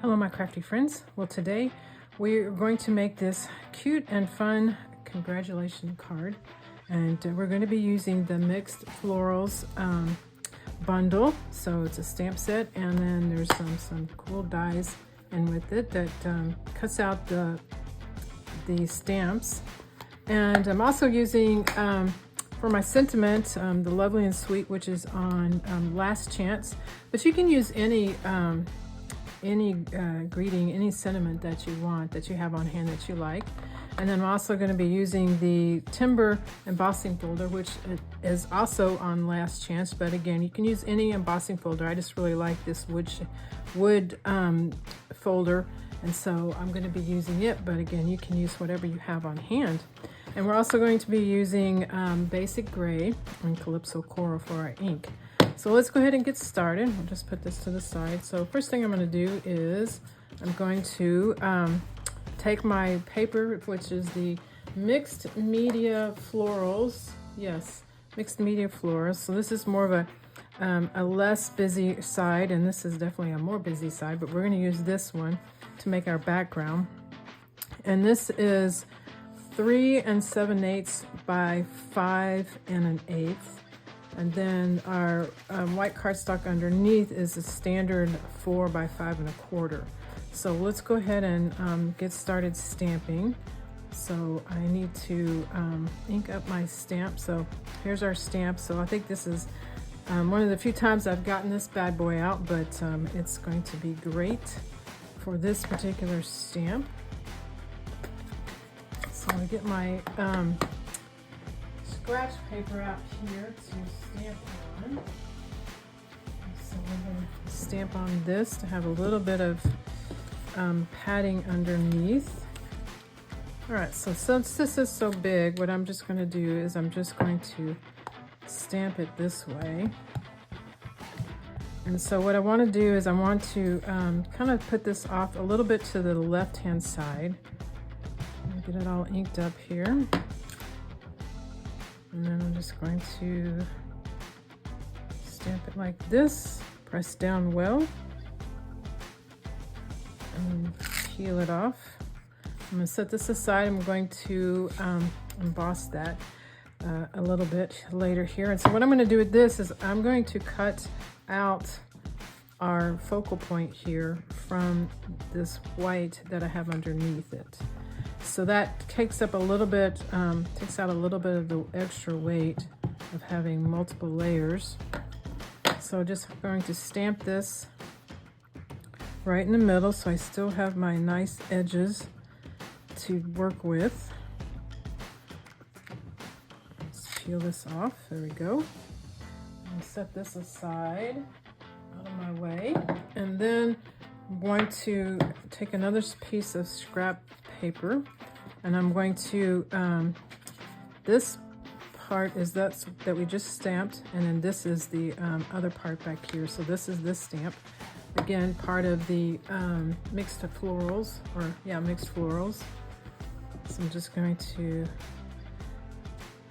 Hello my crafty friends. Well, today we're going to make this cute and fun congratulations card, and we're going to be using the Mixed Florals bundle. So it's a stamp set, and then there's some cool dies in with it that cuts out the stamps. And I'm also using for my sentiment the Lovely and Sweet, which is on Last Chance, but you can use any greeting, any sentiment that you want, that you have on hand that you like. And then I'm also going to be using the Timber embossing folder, which is also on Last Chance, but again, you can use any embossing folder. I just really like this wood folder, and so I'm going to be using it, but again, you can use whatever you have on hand. And we're also going to be using Basic Gray and Calypso Coral for our ink. So let's go ahead and get started. I'll just put this to the side. So first thing I'm going to do is I'm going to take my paper, which is the Mixed Media Florals. Yes, Mixed Media Florals. So this is more of a less busy side, and this is definitely a more busy side, but we're going to use this one to make our background. And this is 3 7/8 by 5 1/8. And then our white cardstock underneath is a standard 4 by 5 1/4. So let's go ahead and get started stamping. So I need to ink up my stamp. So here's our stamp. So I think this is one of the few times I've gotten this bad boy out, but it's going to be great for this particular stamp. So I get my scratch paper out here to stamp on. So we're going to stamp on this to have a little bit of padding underneath. All right, so since this is so big, what I'm just going to do is I'm just going to stamp it this way. And so what I want to do is I want to kind of put this off a little bit to the left-hand side. Get it all inked up here. And then I'm just going to stamp it like this, press down well, and peel it off. I'm going to set this aside. I'm going to emboss that a little bit later here. And so what I'm going to do with this is I'm going to cut out our focal point here from this white that I have underneath it. So that takes up a little bit, takes out a little bit of the extra weight of having multiple layers. So just going to stamp this right in the middle so I still have my nice edges to work with. Let's peel this off. There we go. And set this aside out of my way. And then I'm going to take another piece of scrap paper, and I'm going to this part is that we just stamped, and then this is the other part back here. So this is this stamp, again part of the Mixed Florals, or yeah, Mixed Florals. So I'm just going to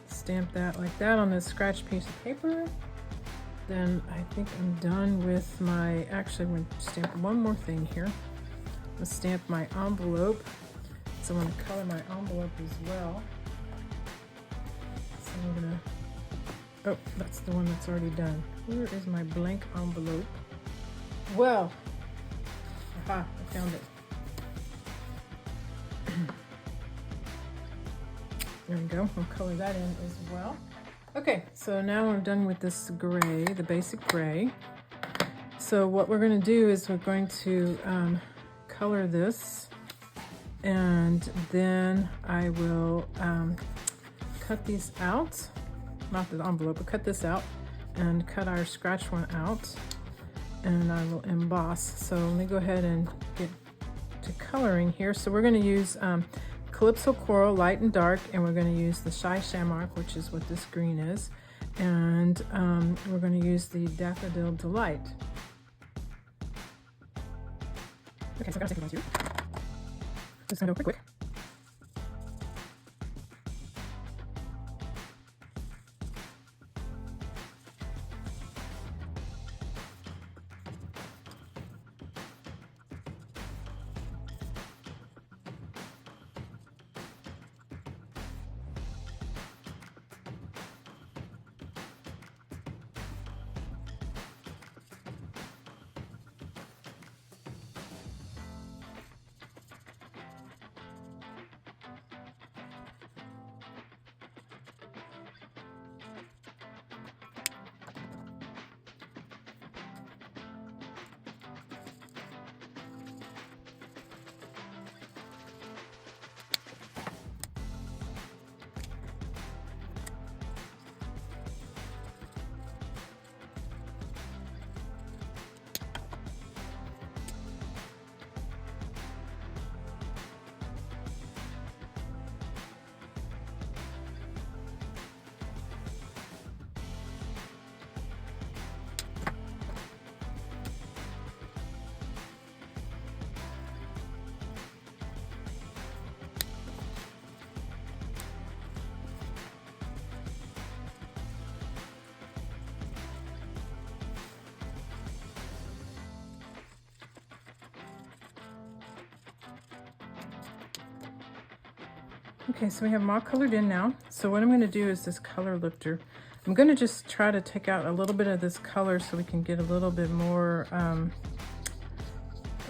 stamp that like that on this scratch piece of paper. Then I think I'm done with my, actually I'm going to stamp one more thing here. I'll stamp my envelope. So I'm going to color my envelope as well. So I'm going to, oh, that's the one that's already done. Where is my blank envelope? Well, aha, I found it. There we go, we'll color that in as well. Okay, so now I'm done with this gray, the basic gray. So what we're going to do is we're going to color this, and then I will cut these out, not the envelope, but cut this out and cut our scratch one out, and I will emboss. So let me go ahead and get to coloring here. So we're going to use Calypso Coral, light and dark, and we're going to use the Shy Shamrock, which is what this green is, and we're going to use the Daffodil Delight. Okay, so I gotta take it out here. Just gonna go quick. Okay, so we have them all colored in now. So what I'm going to do is this color lifter. I'm going to just try to take out a little bit of this color so we can get a little bit more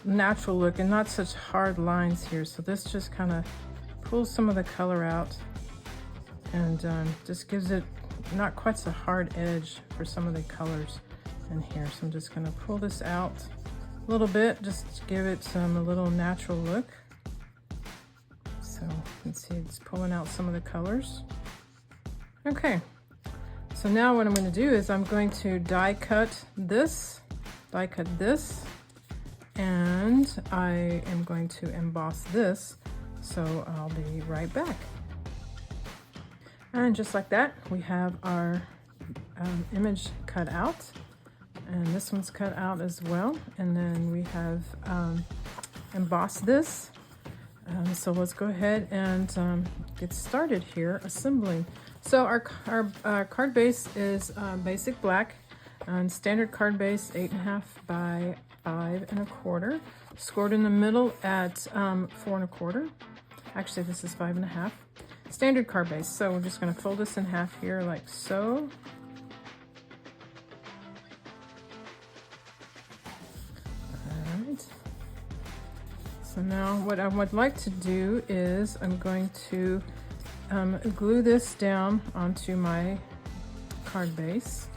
natural look and not such hard lines here. So this just kind of pulls some of the color out and just gives it not quite so hard edge for some of the colors in here. So I'm just going to pull this out a little bit just to give it a little natural look. So you can see it's pulling out some of the colors. Okay, so now what I'm going to do is I'm going to die cut this, and I am going to emboss this. So I'll be right back. And just like that, we have our image cut out, and this one's cut out as well. And then we have embossed this. So let's go ahead and get started here assembling. So our card base is basic black, and standard card base 8.5 by 5 1/4, scored in the middle at 4 1/4. Actually, this is 5.5. Standard card base. So we're just going to fold this in half here like so. So now what I would like to do is I'm going to glue this down onto my card base.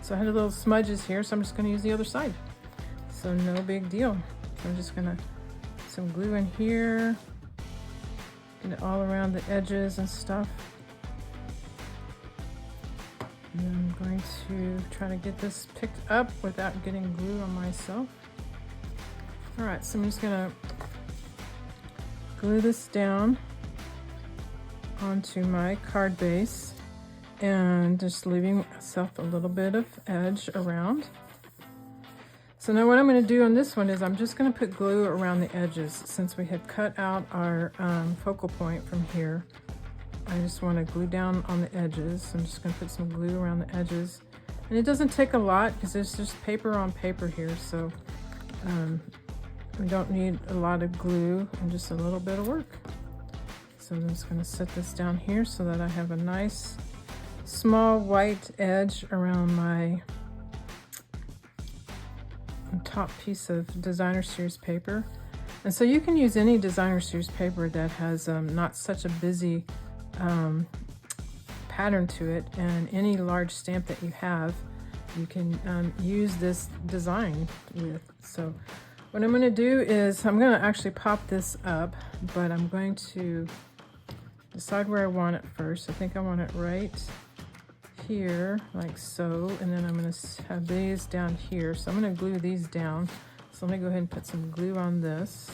So I had a little smudges here, so I'm just going to use the other side. So no big deal. So I'm just going to put some glue in here, get it all around the edges and stuff. And then I'm going to try to get this picked up without getting glue on myself. All right, so I'm just going to glue this down onto my card base and just leaving myself a little bit of edge around. So now what I'm going to do on this one is I'm just going to put glue around the edges. Since we had cut out our focal point from here, I just want to glue down on the edges. I'm just going to put some glue around the edges. And it doesn't take a lot because it's just paper on paper here, so we don't need a lot of glue and just a little bit of work. So I'm just going to set this down here so that I have a nice small white edge around my top piece of designer series paper. And so you can use any designer series paper that has not such a busy pattern to it, and any large stamp that you have, you can use this design with. So what I'm going to do is I'm going to actually pop this up, but I'm going to decide where I want it first. I think I want it right here, like so, and then I'm going to have these down here. So I'm going to glue these down. So let me go ahead and put some glue on this.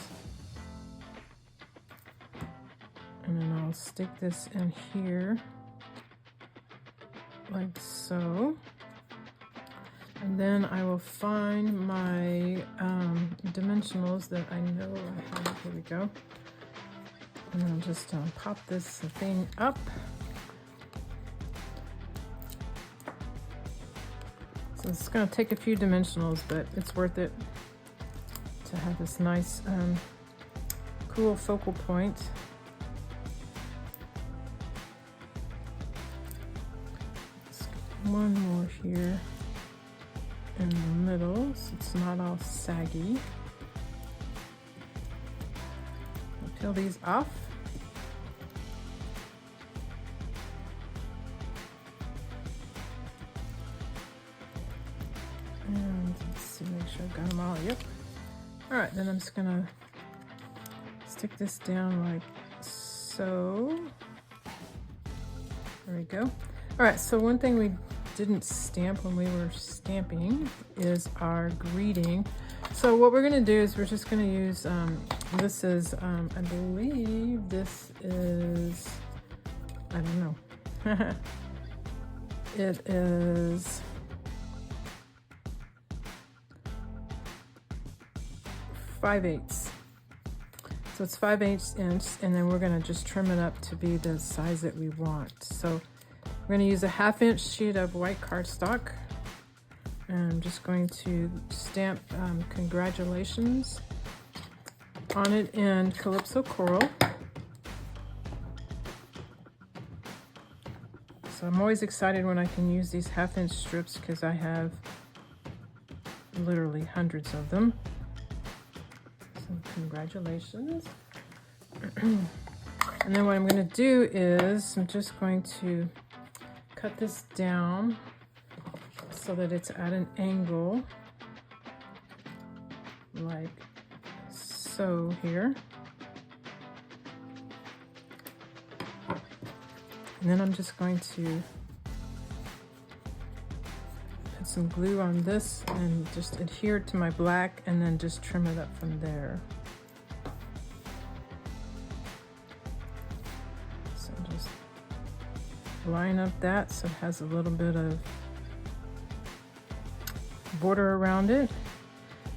And then I'll stick this in here, like so. And then I will find my dimensionals that I know I have. Here we go. And I'll just pop this thing up. So it's going to take a few dimensionals, but it's worth it to have this nice, cool focal point. Let's get one more here in the middle, so it's not all saggy. I'll peel these off. And let's see, make sure I've got them all. Yep. All right, then I'm just gonna stick this down like so. There we go. All right, so one thing we didn't stamp when we were stamping is our greeting. So what we're gonna do is we're just gonna use, this is, I believe this is, I don't know. It is 5/8. So it's 5/8 inch, and then we're gonna just trim it up to be the size that we want. So we're going to use a 1/2 inch sheet of white cardstock. And I'm just going to stamp congratulations on it in Calypso Coral. So I'm always excited when I can use these 1/2-inch strips because I have literally hundreds of them. So congratulations. And then what I'm going to do is I'm just going to cut this down so that it's at an angle like so here. And then I'm just going to put some glue on this and just adhere to my black and then just trim it up from there. So just line up that so it has a little bit of border around it.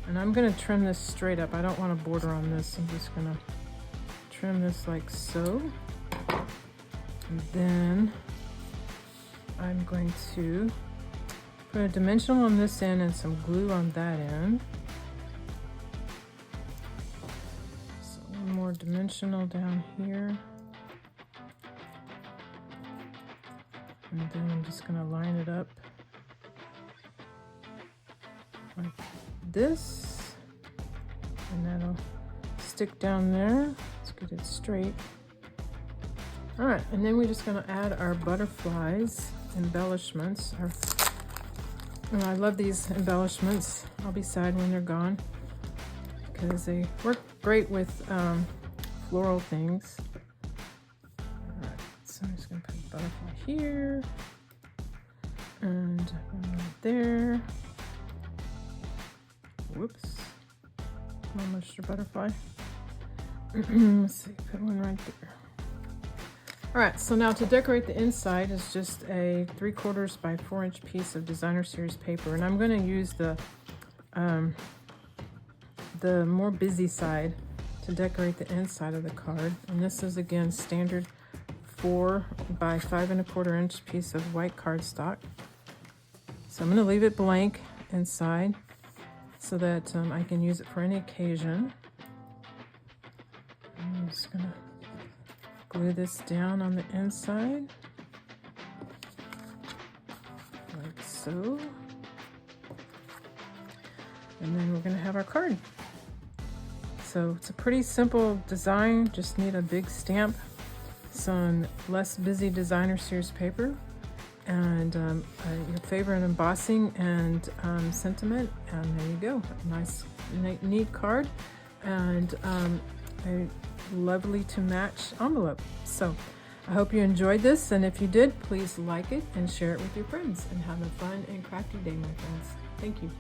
And I'm going to trim this straight up. I don't want a border on this. I'm just going to trim this like so. And then I'm going to put a dimensional on this end and some glue on that end. So one more dimensional down here. And then I'm just going to line it up like this. And that'll stick down there. Let's get it straight. All right, and then we're just going to add our butterflies embellishments. And I love these embellishments. I'll be sad when they're gone because they work great with floral things. All right, so I'm just going to put a butterfly here and one right there. Whoops, almost your butterfly. Let's see, put one right there. All right, so now to decorate the inside is just a 3/4 by 4-inch piece of designer series paper, and I'm going to use the more busy side to decorate the inside of the card. And this is again standard 4 by 5 1/4 inch piece of white cardstock. So I'm going to leave it blank inside so that I can use it for any occasion. I'm just going to glue this down on the inside, like so. And then we're going to have our card. So it's a pretty simple design, just need a big stamp, some less busy designer series paper, and your favorite embossing and sentiment, and there you go. Nice, neat card, and a lovely to match envelope. So I hope you enjoyed this, and if you did, please like it and share it with your friends, and have a fun and crafty day, my friends. Thank you.